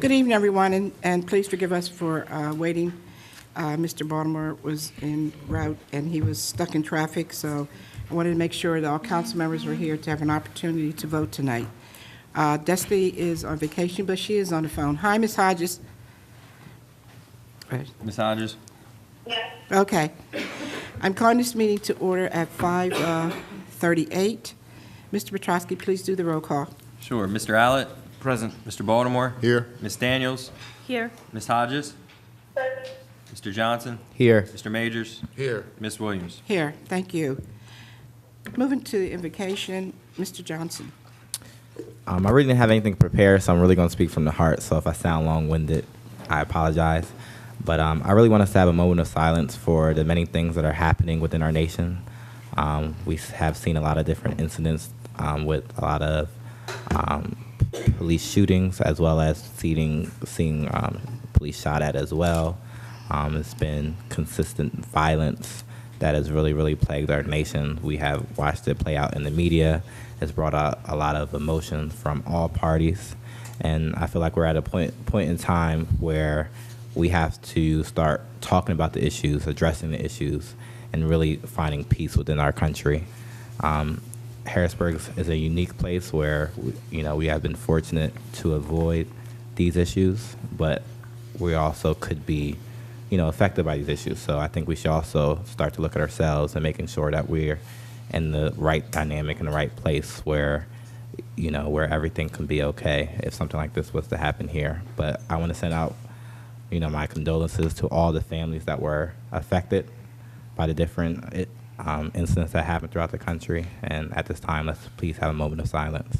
Good evening, everyone, and please forgive us for waiting. Mr. Baltimore was en route, and he was stuck in traffic, so I wanted to make sure that all council members were here to have an opportunity to vote tonight. Destiny is on vacation, but she is on the phone. Hi, Ms. Hodges. Ms. Hodges? Okay. I'm calling this meeting to order at 5:38. Mr. Petrosky, please do the roll call. Sure. Mr. Allett? Present. Mr. Baltimore? Here. Ms. Daniels? Here. Ms. Hodges? Mr. Johnson? Here. Mr. Majors? Here. Ms. Williams? Here, thank you. Moving to the invocation, Mr. Johnson. I really didn't have anything prepared, so I'm really going to speak from the heart. So if I sound long-winded, I apologize. But I really want us to have a moment of silence for the many things that are happening within our nation. We have seen a lot of different incidents with a lot of police shootings, as well as seeing police shot at as well. It's been consistent violence that has really, really plagued our nation. We have watched it play out in the media. It's brought out a lot of emotion from all parties. And I feel like we're at a point in time where we have to start talking about the issues, addressing the issues, and really finding peace within our country. Harrisburg is a unique place where we have been fortunate to avoid these issues, but we also could be affected by these issues. So I think we should also start to look at ourselves and making sure that we're in the right dynamic, in the right place where everything can be okay if something like this was to happen here. But I want to send out my condolences to all the families that were affected by the different incidents that happened throughout the country. And at this time, let's please have a moment of silence.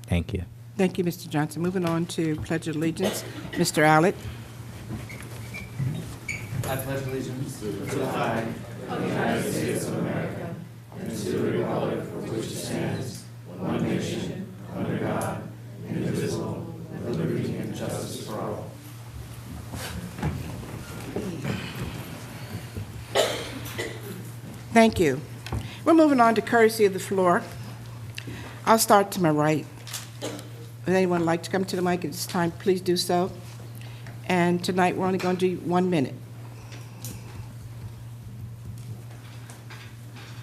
Thank you. Thank you, Mr. Johnson. Moving on to Pledge of Allegiance, Mr. Allett. I pledge allegiance to the flag of the United States of America and to the republic for which it stands, one nation, under God, indivisible, with liberty and justice for all. Thank you. We're moving on to courtesy of the floor. I'll start to my right. Would anyone like to come to the mic at this time, please do so. And tonight, we're only going to do 1 minute.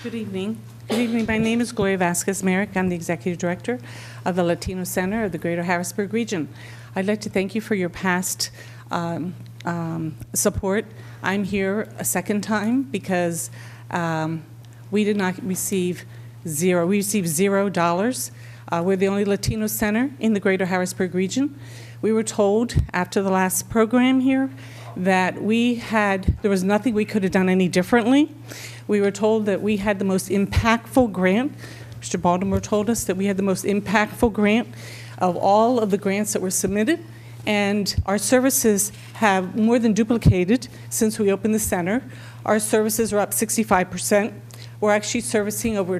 Good evening. Good evening. My name is Gloria Vasquez-Merrick. I'm the Executive Director of the Latino Center of the Greater Harrisburg region. I'd like to thank you for your past support. I'm here a second time because we did not receive zero. We received $0. We're the only Latino center in the Greater Harrisburg region. We were told after the last program here that there was nothing we could have done any differently. We were told that we had the most impactful grant. Mr. Baltimore told us that we had the most impactful grant of all of the grants that were submitted. And our services have more than duplicated since we opened the center. Our services are up 65%. We're actually servicing over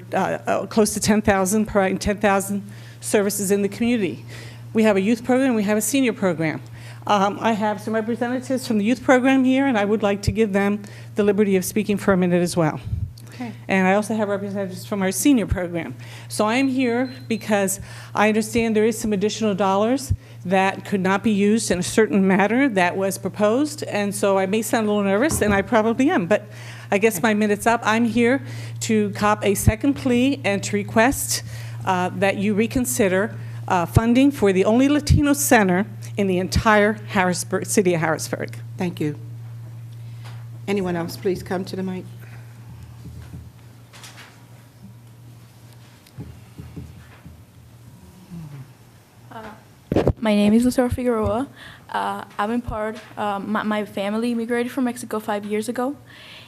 close to 10,000 services in the community. We have a youth program, we have a senior program. I have some representatives from the youth program here, and I would like to give them the liberty of speaking for a minute as well. Okay. And I also have representatives from our senior program. So I'm here because I understand there is some additional dollars that could not be used in a certain matter that was proposed, and so I may sound a little nervous, and I probably am, but I guess my minute's up. I'm here to cop a second plea and to request that you reconsider funding for the only Latino center in the entire city of Harrisburg. Thank you. Anyone else, please come to the mic. My name is Lucero Figueroa. I've been my family immigrated from Mexico 5 years ago,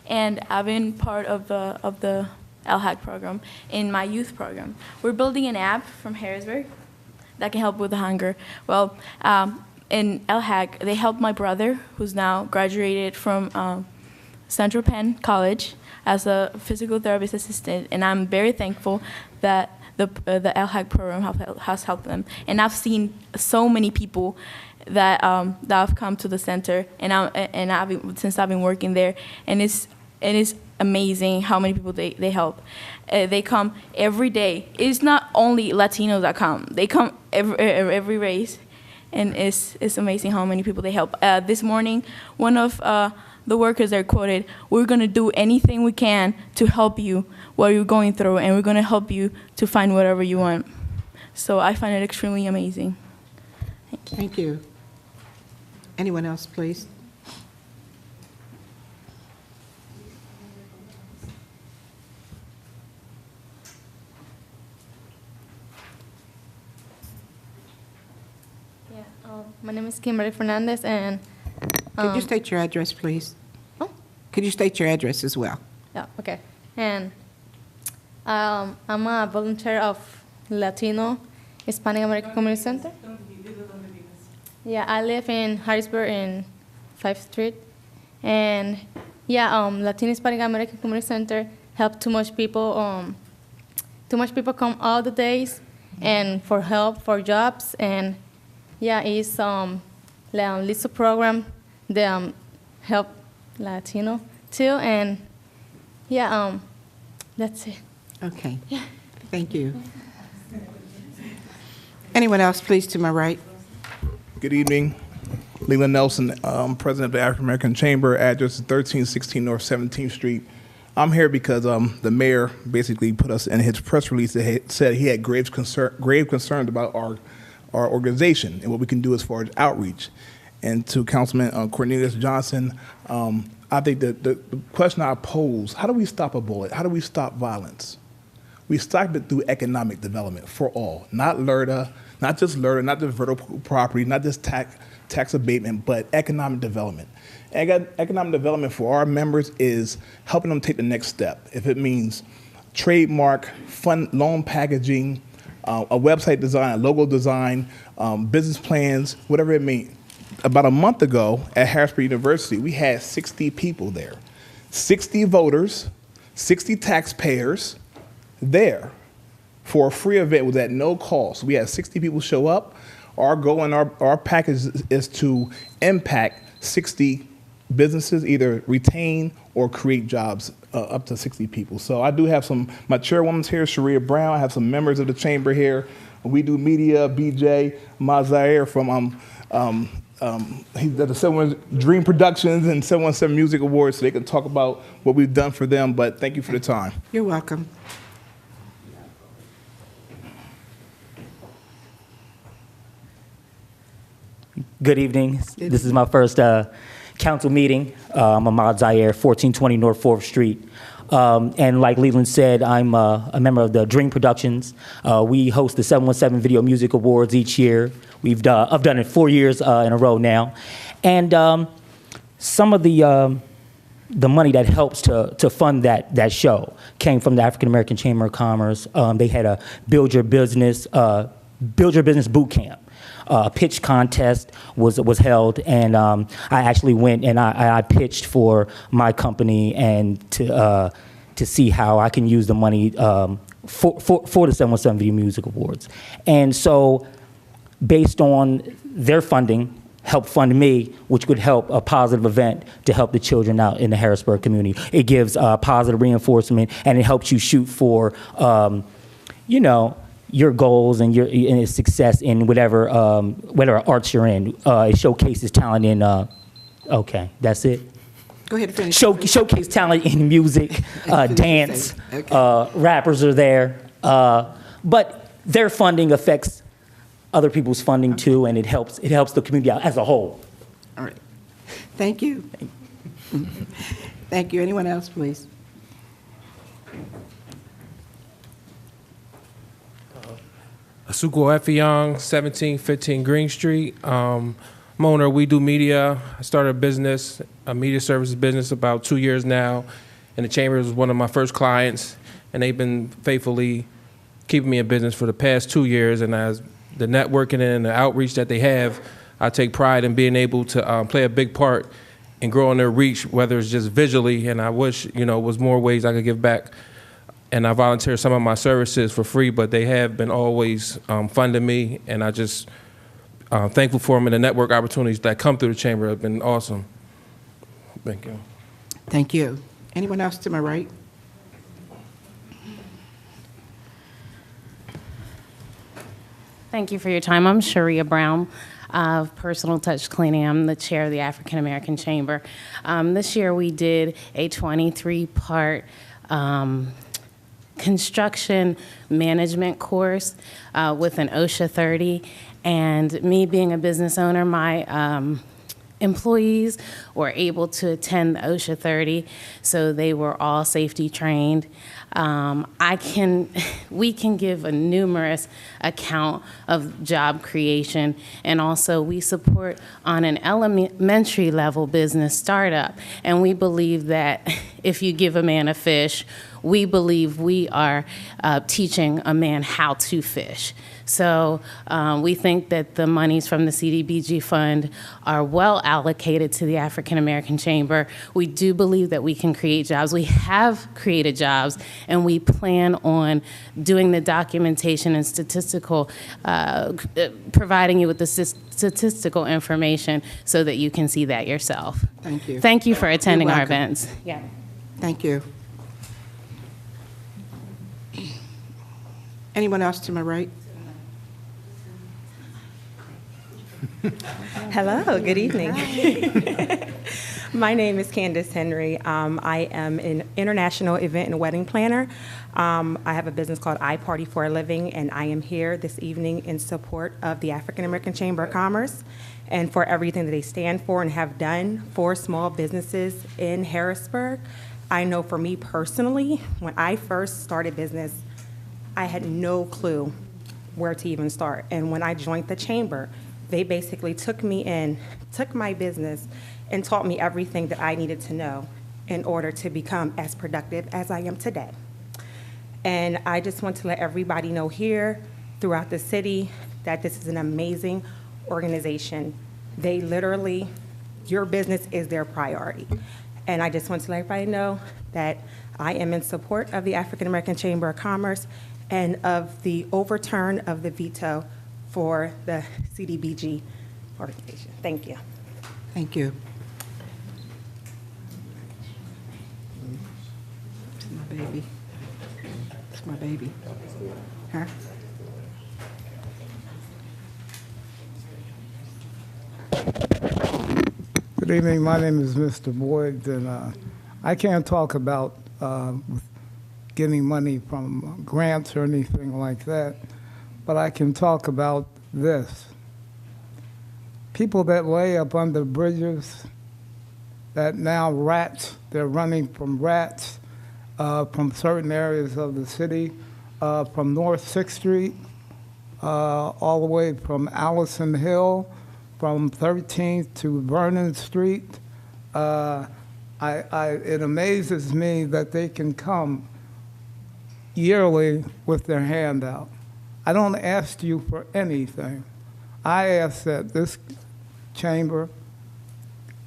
and I've been part of the LHAC program in my youth program. We're building an app from Harrisburg that can help with the hunger. Well, in LHAC, they helped my brother, who's now graduated from Central Penn College as a physical therapist assistant, and I'm very thankful that the LHAC program has helped them. And I've seen so many people that have come to the center, and since I've been working there, and it's amazing how many people they help. They come every day. It's not only Latinos that come. They come every race, and it's amazing how many people they help. This morning, one of the workers there quoted, "We're going to do anything we can to help you what you're going through, and we're going to help you to find whatever you want." So I find it extremely amazing. Thank you. Thank you. Anyone else, please? Yeah, my name is Kimberly Fernandez, and Could you state your address, please? Oh. Could you state your address as well? yeah, okay. And I'm a volunteer of Latino Hispanic American Community Center. Yeah, I live in Harrisburg in 5th Street, and yeah, Latino Hispanic American Community Center help too much people. Too much people come all the days, and for help for jobs, and yeah, it's LISO program. They help Latino too, and yeah, that's it. Okay. Thank you. Anyone else, please, to my right? Good evening. Leland Nelson, President of the African American Chamber, address is 1316 North 17th Street. I'm here because the mayor basically put us in his press release that said he had grave concerns about our organization and what we can do as far as outreach. And to Councilman Cornelius Johnson, I think that the question I pose, how do we stop a bullet? How do we stop violence? We stop it through economic development for all, not LERTA, not just LERTA, not just vertical property, not just tax abatement, but economic development. Economic development for our members is helping them take the next step. If it means trademark, fund, loan packaging, a website design, a logo design, business plans, whatever it means. About a month ago at Harrisburg University, we had 60 people there, 60 voters, 60 taxpayers there for a free event. It was at no cost. We had 60 people show up. Our goal and our package is to impact 60 businesses, either retain or create jobs up to 60 people. So I do have my chairwoman's here, Sharia Brown. I have some members of the chamber here. We do media, BJ Mazair from he does the 717 Dream Productions and 717 Music Awards, so they can talk about what we've done for them. But thank you for the time. You're welcome. Good evening. This is my first council meeting. I'm Ahmad Zaire, 1420 North 4th Street. And like Leland said, I'm a member of the Dream Productions. We host the 717 Video Music Awards each year. I've done it 4 years in a row now. And some of the money that helps to fund that show came from the African American Chamber of Commerce. They had a Build Your Business boot camp. Pitch contest was held, and I actually went and I pitched for my company and to see how I can use the money for the 717 Video Music Awards. And so, based on their funding, help fund me, which would help a positive event to help the children out in the Harrisburg community. It gives positive reinforcement, and it helps you shoot for, your goals and your success in whatever arts you're in. It showcases talent in. Okay, that's it. Go ahead and finish. Showcase talent in music, dance. Okay. Rappers are there, but their funding affects other people's funding too, and it helps the community out as a whole. All right. Thank you. Thank you. Anyone else, please? Asuko Effiong, 1715 Green Street. I'm owner of We Do Media. I started a business, a media services business, about 2 years now. And the Chamber was one of my first clients, and they've been faithfully keeping me in business for the past 2 years. And as the networking and the outreach that they have, I take pride in being able to play a big part in growing their reach, whether it's just visually, and I wish, was more ways I could give back. And I volunteer some of my services for free, but they have been always funding me, and I just thankful for them, and the network opportunities that come through the Chamber have been awesome. Thank you. Thank you. Anyone else to my right? Thank you for your time. I'm Sharia Brown of Personal Touch Cleaning. I'm the chair of the African American Chamber. This year we did a 23-part construction management course with an OSHA 30. And me being a business owner, my employees were able to attend the OSHA 30, so they were all safety trained. We can give a numerous account of job creation, and also we support on an elementary level business startup, and we believe that if you give a man a fish, we believe we are teaching a man how to fish. So we think that the monies from the CDBG fund are well allocated to the African American Chamber. We do believe that we can create jobs. We have created jobs, and we plan on doing the documentation and statistical, providing you with the statistical information so that you can see that yourself. Thank you. Thank you for attending You're our welcome. events. Yeah. Thank you. Anyone else to my right? Hello, good evening. My name is Candace Henry. I am an international event and wedding planner. I have a business called I Party for a Living, and I am here this evening in support of the African American Chamber of Commerce and for everything that they stand for and have done for small businesses in Harrisburg. I know for me personally, when I first started business, I had no clue where to even start. And when I joined the chamber, they basically took me in, took my business, and taught me everything that I needed to know in order to become as productive as I am today. And I just want to let everybody know here throughout the city that this is an amazing organization. They literally, your business is their priority. And I just want to let everybody know that I am in support of the African American Chamber of Commerce and of the overturn of the veto for the CDBG organization. Thank you. Thank you. It's my baby. It's my baby. Huh? Good evening. My name is Mr. Boyd, and I can't talk about getting money from grants or anything like that, but I can talk about this. People that lay up under bridges, that now rats, they're running from rats from certain areas of the city, from North 6th Street, all the way from Allison Hill, from 13th to Vernon Street. It amazes me that they can come yearly with their hand out. I don't ask you for anything. I ask that this chamber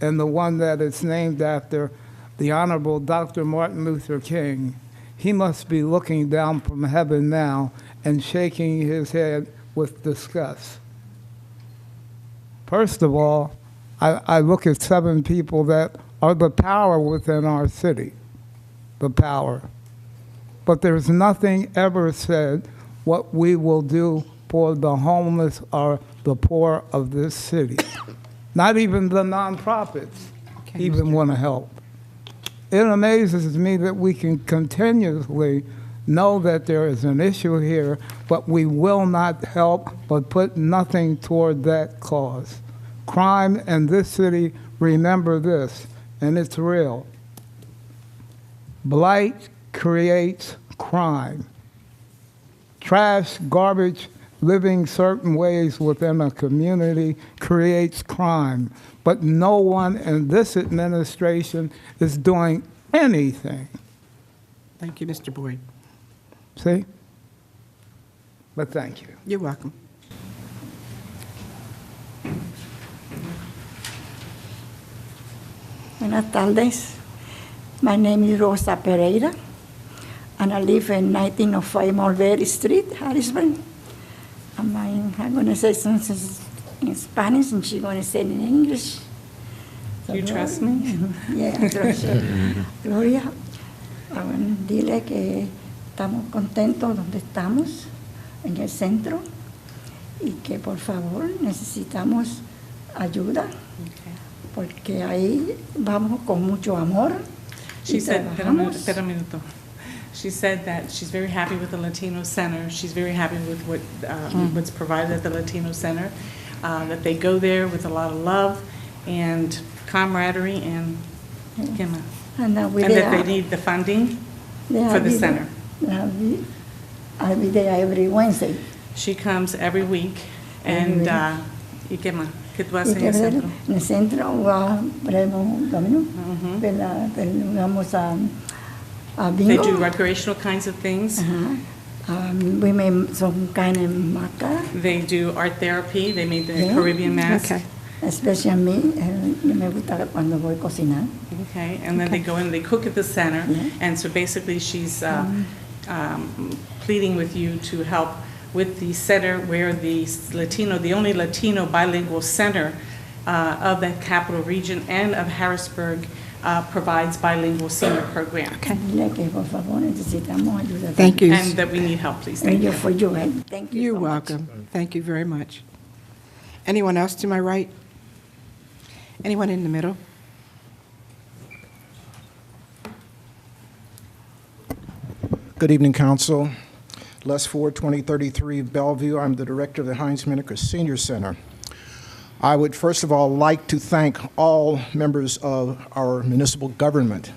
and the one that is named after the Honorable Dr. Martin Luther King, he must be looking down from heaven now and shaking his head with disgust. First of all, I look at 7 people that are the power within our city, the power. But there's nothing ever said what we will do for the homeless or the poor of this city. Not even the nonprofits even want to help. It amazes me that we can continuously know that there is an issue here, but we will not help but put nothing toward that cause. Crime in this city, remember this, and it's real. Blight creates crime. Trash, garbage, living certain ways within a community creates crime. But no one in this administration is doing anything. Thank you, Mr. Boyd. See? But thank you. You're welcome. Buenas tardes. My name is Rosa Pereira, and I live in 1905 Mulberry Street, Harrisburg. I'm going to say something in Spanish, and she's going to say it in English. You trust me? Yeah, I trust you. Gloria, dile que estamos contentos donde estamos, en el centro, y que por favor necesitamos ayuda, porque ahí vamos con mucho amor. She y said, trabajamos. espera un minuto. She said that she's very happy with the Latino Center. She's very happy with what's provided at the Latino Center. That they go there with a lot of love and camaraderie and And that they need the funding for the center. I'll be there every Wednesday. She comes every week and ¿y qué más? ¿Qué tú haces en Y el que centro? en el centro ponemos dominó, vamos a They bingo. do recreational kinds of things. We make some kind of maca. They do art therapy. They made the Yeah. Caribbean mask. Okay. Especially a mí, me gusta cuando voy a cocinar. Okay, and then they go in, they cook at the center, and so basically she's pleading with you to help with the center where the only Latino bilingual center of the capital region and of Harrisburg provides bilingual senior program. Dile que por favor necesitamos ayuda. Thank you. And that we need help, please. Thank you. For your help. Thank you. You're so much. welcome. Thank you very much. Anyone else to my right? Anyone in the middle? Good evening, Council. Les Ford, 2033 Bellevue. I'm the director of the Heinz Miniker Senior Center. I would first of all like to thank all members of our municipal government,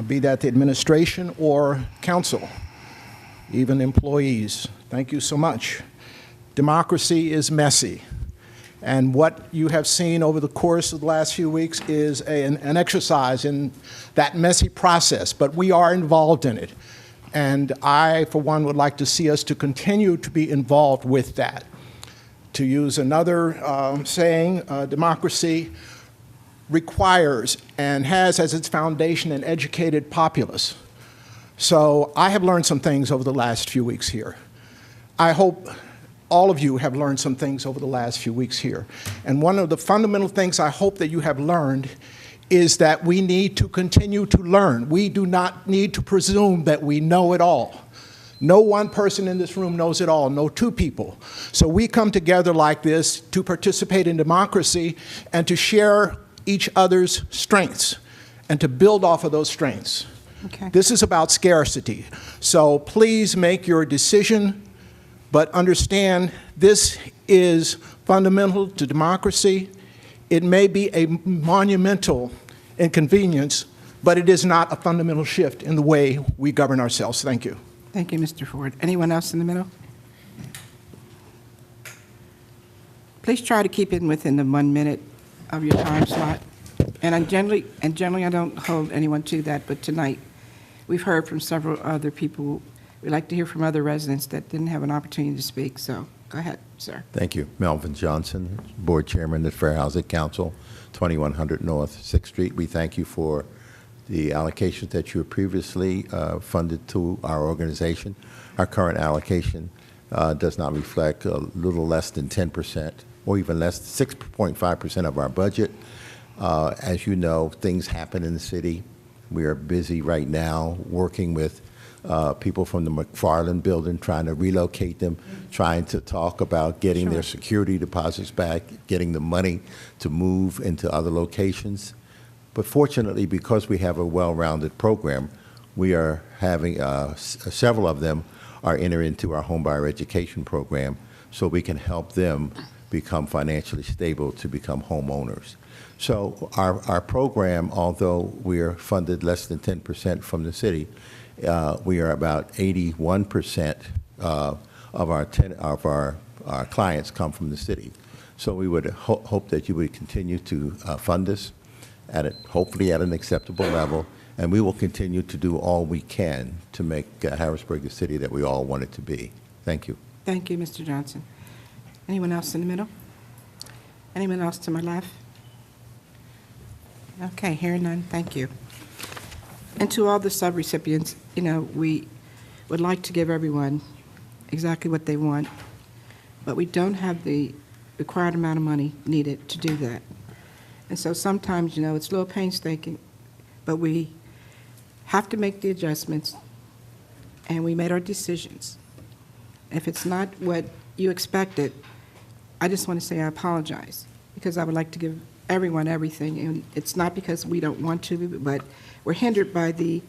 be that the administration or council, even employees. Thank you so much. Democracy is messy. And what you have seen over the course of the last few weeks is an exercise in that messy process, but we are involved in it. And I, for one, would like to see us to continue to be involved with that. To use another saying, democracy requires and has as its foundation an educated populace. So I have learned some things over the last few weeks here. I hope all of you have learned some things over the last few weeks here. And one of the fundamental things I hope that you have learned is that we need to continue to learn. We do not need to presume that we know it all. No one person in this room knows it all, no two people. So we come together like this to participate in democracy and to share each other's strengths and to build off of those strengths. Okay. This is about scarcity. So please make your decision, but understand this is fundamental to democracy. It may be a monumental inconvenience, but it is not a fundamental shift in the way we govern ourselves. Thank you. Thank you, Mr. Ford. Anyone else in the middle? Please try to keep it within the 1 minute of your time slot. And generally I don't hold anyone to that, but tonight we've heard from several other people. We'd like to hear from other residents that didn't have an opportunity to speak, so go ahead, sir. Thank you. Melvin Johnson, Board Chairman of the Fair Housing Council, 2100 North 6th Street. We thank you for the allocations that you have previously funded to our organization. Our current allocation does not reflect a little less than 10% or even less, 6.5% of our budget. As you know, things happen in the city. We are busy right now working with people from the McFarland building, trying to relocate them, trying to talk about getting their security deposits back, getting the money to move into other locations. But fortunately, because we have a well-rounded program, we are having several of them are entering into our homebuyer education program so we can help them become financially stable to become homeowners. So our program, although we are funded less than 10% from the city, we are about 81% of our clients come from the city. So we would hope that you would continue to fund us hopefully at an acceptable level, and we will continue to do all we can to make Harrisburg the city that we all want it to be. Thank you. Thank you, Mr. Johnson. Anyone else in the middle? Anyone else to my left? Okay, hearing none, thank you. And to all the subrecipients, we would like to give everyone exactly what they want, but we don't have the required amount of money needed to do that. And so sometimes, you know, it's a little painstaking, but we have to make the adjustments, and we made our decisions. If it's not what you expected, I just want to say I apologize, because I would like to give everyone everything, and it's not because we don't want to, but we're hindered by the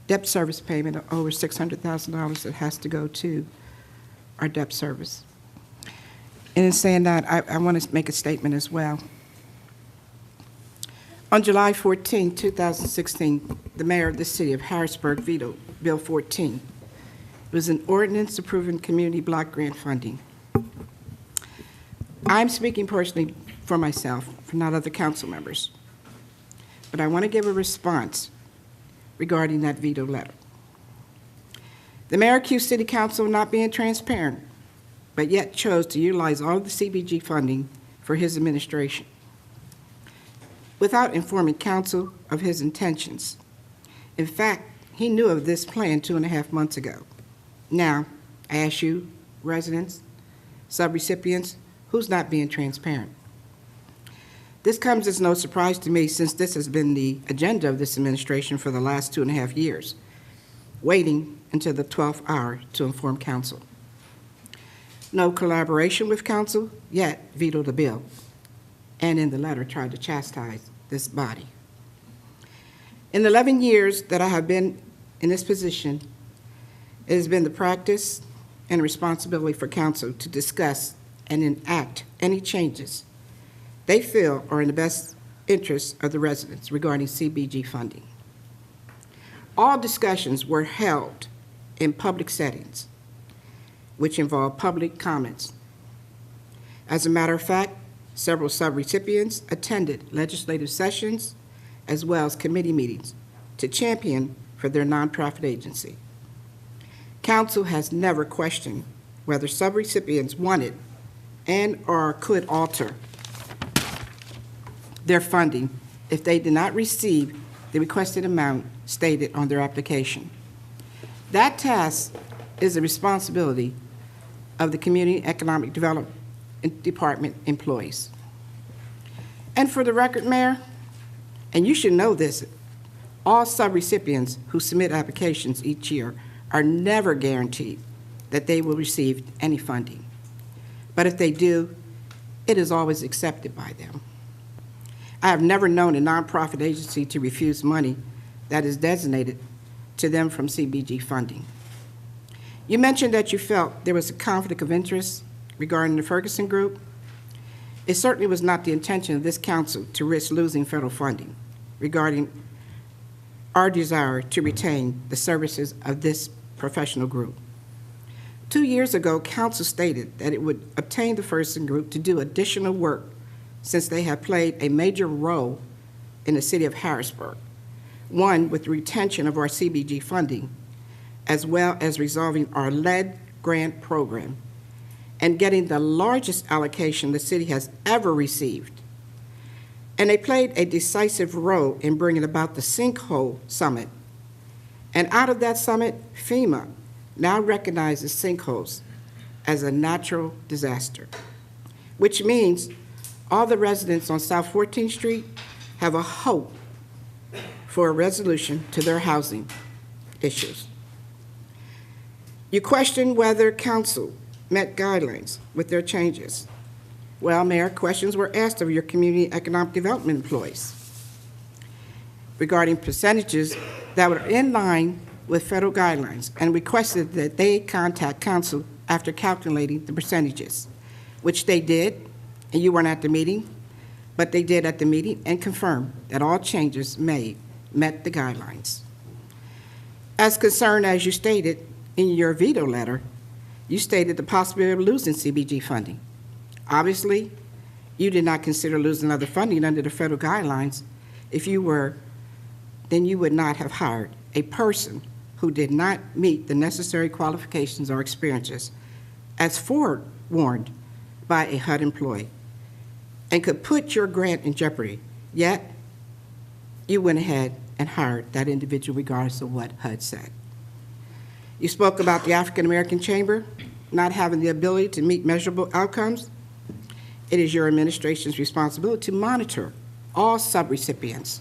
debt service payment of over $600,000 that has to go to our debt service. And in saying that, I want to make a statement as well. On July 14, 2016, the mayor of the city of Harrisburg vetoed Bill 14. It was an ordinance approving community block grant funding. I'm speaking personally for myself, for not other council members, but I want to give a response regarding that veto letter. The mayor accused City Council of not being transparent, but yet chose to utilize all of the CBG funding for his administration without informing council of his intentions. In fact, he knew of this plan 2.5 months ago. Now, I ask you, residents, subrecipients, who's not being transparent? This comes as no surprise to me, since this has been the agenda of this administration for the last 2.5 years, waiting until the 12th hour to inform council. No collaboration with council, yet vetoed the bill, and in the letter tried to chastise this body. In the 11 years that I have been in this position, it has been the practice and responsibility for council to discuss and enact any changes they feel are in the best interest of the residents regarding CBG funding. All discussions were held in public settings, which involved public comments. As a matter of fact, several subrecipients attended legislative sessions as well as committee meetings to champion for their nonprofit agency. Council has never questioned whether subrecipients wanted and or could alter their funding if they did not receive the requested amount stated on their application. That task is the responsibility of the Community Economic Development Department employees. And for the record, Mayor, and you should know this, all subrecipients who submit applications each year are never guaranteed that they will receive any funding. But if they do, it is always accepted by them. I have never known a nonprofit agency to refuse money that is designated to them from CBG funding. You mentioned that you felt there was a conflict of interest regarding the Ferguson Group. It certainly was not the intention of this council to risk losing federal funding regarding our desire to retain the services of this professional group. 2 years ago, council stated that it would obtain the Ferguson Group to do additional work since they have played a major role in the city of Harrisburg, one with the retention of our CBG funding, as well as resolving our lead grant program and getting the largest allocation the city has ever received. And they played a decisive role in bringing about the Sinkhole Summit. And out of that summit, FEMA now recognizes sinkholes as a natural disaster, which means all the residents on South 14th Street have a hope for a resolution to their housing issues. You question whether council met guidelines with their changes. Well, Mayor, questions were asked of your community economic development employees regarding percentages that were in line with federal guidelines, and requested that they contact council after calculating the percentages, which they did, and you weren't at the meeting, but they did at the meeting and confirmed that all changes made met the guidelines. As concerned as you stated in your veto letter, you stated the possibility of losing CBG funding. Obviously, you did not consider losing other funding under the federal guidelines. If you were, then you would not have hired a person who did not meet the necessary qualifications or experiences as forewarned by a HUD employee and could put your grant in jeopardy. Yet, you went ahead and hired that individual regardless of what HUD said. You spoke about the African American Chamber not having the ability to meet measurable outcomes. It is your administration's responsibility to monitor all subrecipients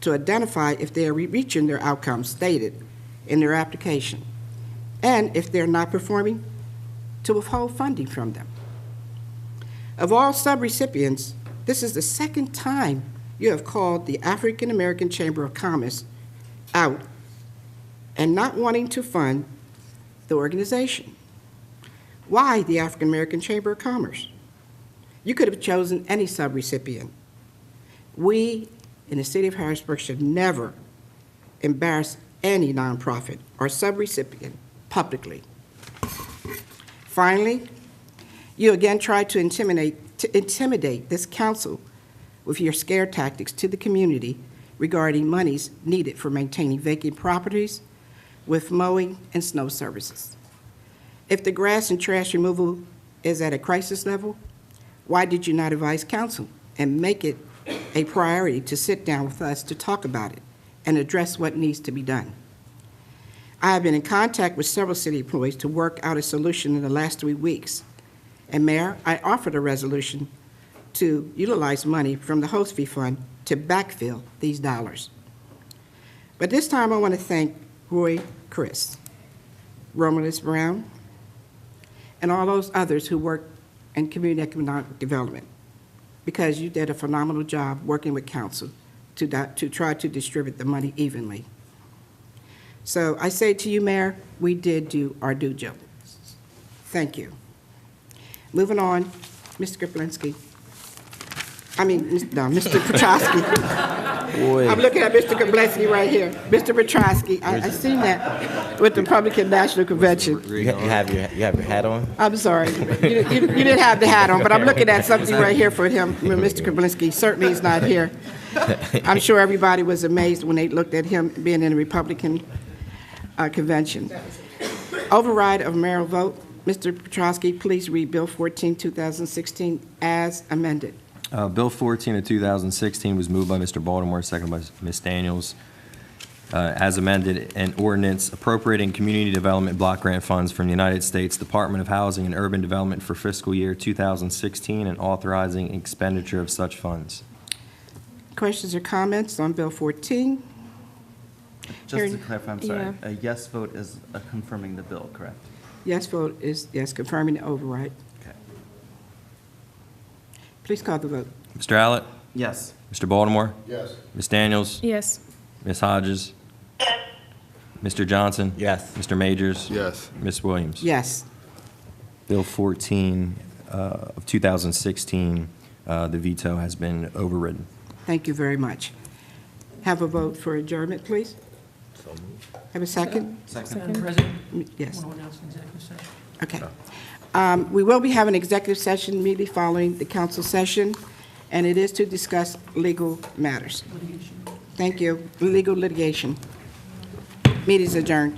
to identify if they are reaching their outcomes stated in their application, and if they're not performing, to withhold funding from them. Of all subrecipients, this is the second time you have called the African American Chamber of Commerce out and not wanting to fund the organization. Why the African American Chamber of Commerce? You could have chosen any subrecipient. We in the city of Harrisburg should never embarrass any nonprofit or subrecipient publicly. Finally, you again tried to intimidate this council with your scare tactics to the community regarding monies needed for maintaining vacant properties with mowing and snow services. If the grass and trash removal is at a crisis level, why did you not advise council and make it a priority to sit down with us to talk about it and address what needs to be done? I have been in contact with several city employees to work out a solution in the last 3 weeks. And Mayor, I offered a resolution to utilize money from the host fee fund to backfill these dollars. But this time I want to thank Roy Chris, Romulus Brown, and all those others who work in community economic development, because you did a phenomenal job working with council to try to distribute the money evenly. So I say to you, Mayor, we did do our due diligence. Thank you. Moving on, Mr. Kaplinsky. Mr. Petrosky. Boy. I'm looking at Mr. Kaplinsky right here. Mr. Petrosky, I seen that with the Republican National Convention. You have your hat on? I'm sorry. You didn't have the hat on, but I'm looking at something right here for him, Mr. Kaplinsky. Certainly he's not here. I'm sure everybody was amazed when they looked at him being in a Republican convention. Override of mayoral vote. Mr. Petrosky, please read Bill 14, 2016 as amended. Bill 14 of 2016 was moved by Mr. Baltimore, seconded by Ms. Daniels. As amended, an ordinance appropriating community development block grant funds from the United States Department of Housing and Urban Development for fiscal year 2016 and authorizing expenditure of such funds. Questions or comments on Bill 14? Just to clarify, I'm sorry, Yeah. a yes vote is confirming the bill, correct? Yes vote is yes, confirming the override. Okay. Please call the vote. Mr. Allett? Yes. Mr. Baltimore? Yes. Ms. Daniels? Yes. Ms. Hodges? Mr. Johnson? Yes. Mr. Majors? Yes. Ms. Williams? Yes. Bill 14 of 2016, the veto has been overridden. Thank you very much. Have a vote for adjournment, please. Have a second? Second. President, Yes. want to announce an executive session? Okay. We will be having an executive session immediately following the council session, and it is to discuss legal matters. Thank you. Legal litigation. Meeting is adjourned.